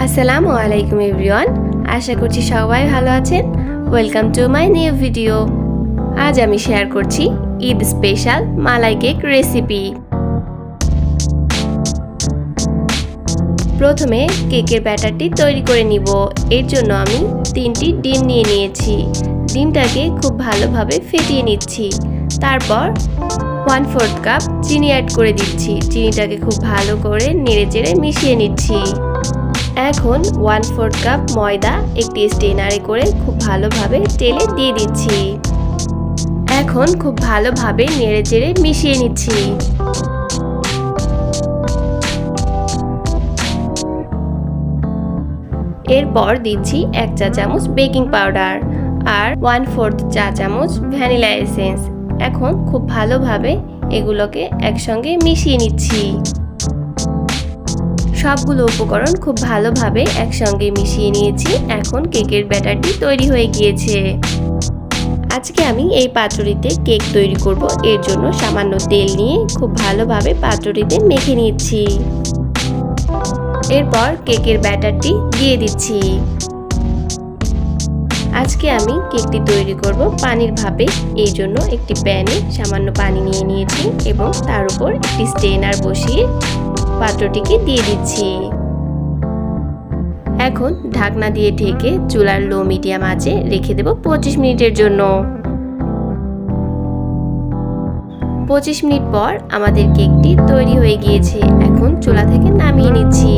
আসসালামু আলাইকুম এভরিওয়ান, আশা করছি সবাই ভালো আছেন। Welcome to my new video. আজ আমি শেয়ার করছি ঈদ স্পেশাল মালাই কেক রেসিপি। প্রথমে কেকের ব্যাটারটি তৈরি করে নিব। এর জন্য আমি 3টি ডিম নিয়ে নিয়েছি। ডিমটাকে খুব ভালোভাবে ফেটিয়ে নিচ্ছি। তারপর 1/4 কাপ চিনি অ্যাড করে দিচ্ছি। চিনিটাকে খুব ভালো করে নেড়েচেড়ে মিশিয়ে নিচ্ছি। এখন 1/4 কাপ ময়দা একটি স্টেনারে করে খুব ভালোভাবে টেলে দিয়ে দিচ্ছি। এখন খুব ভালোভাবে নেড়েচেড়ে মিশিয়ে নিচ্ছি। এরপর দিচ্ছি 1 চা চামচ বেকিং পাউডার আর 1/4 চা চামচ ভ্যানিলা এসেন্স। এখন খুব ভালোভাবে এগুলোকে একসঙ্গে মিশিয়ে নিচ্ছি। সবগুলো উপকরণ খুব ভালোভাবে একসঙ্গে মিশিয়ে নিয়েছি। এখন কেকের ব্যাটারটি তৈরি হয়ে গিয়েছে। আজকে আমি এই পাত্রটিতে কেক তৈরি করব। এর জন্য সামান্য তেল নিয়ে খুব ভালোভাবে পাত্রটিতে মেখে নিচ্ছি। এরপর কেকের ব্যাটারটি দিয়ে দিচ্ছি। আজকে আমি কেকটি তৈরি করব পানির ভাপে। এই জন্য একটি প্যানে সামান্য পানি নিয়ে নিয়েছি এবং তার উপর একটি স্টেনার বসিয়ে পাত্রটিকে দিয়ে দিচ্ছি। এখন ঢাকনা দিয়ে ঢেকে চুলার লো মিডিয়াম আঁচে রেখে দেব 25 মিনিটের জন্য। 25 মিনিট পর আমাদের কেকটি তৈরি হয়ে গিয়েছে। এখন চুলা থেকে নামিয়ে নিচ্ছি।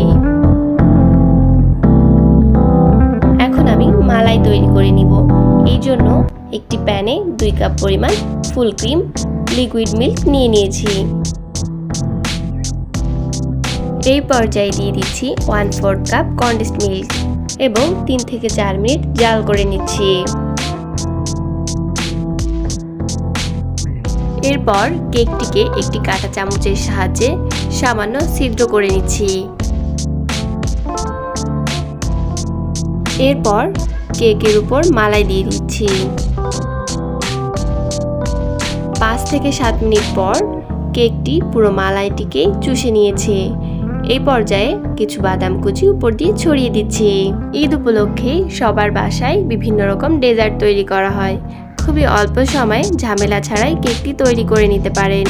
এখন আমি মালাই তৈরি করে নিব। এই জন্য একটি প্যানে 2 কাপ পরিমাণ ফুল ক্রিম লিকুইড মিল্ক নিয়ে নিয়েছি। এই পর্যায়ে দিয়ে দিচ্ছি 1/4 কাপ কনডেন্সড মিল্ক এবং 3 থেকে 4 মিনিট জাল করে নিচ্ছি। এরপর কেকটিকে একটি কাঁটা চামচের সাহায্যে সামান্য ছিদ্র করে নিচ্ছি। এরপর কেকের উপর মালাই দিয়ে দিচ্ছি। 5 থেকে 7 মিনিট পর কেকটি পুরো মালাইটিকে চুষে নিয়েছে। এই পর্যায়ে কিছু বাদাম কুচি উপর দিয়ে ছড়িয়ে দিচ্ছি। ঈদ উপলক্ষে সবার বাসায় বিভিন্ন রকম ডেজার্ট তৈরি করা হয়। খুবই অল্প সময়ে ঝামেলা ছাড়াই কেকটি তৈরি করে নিতে পারেন।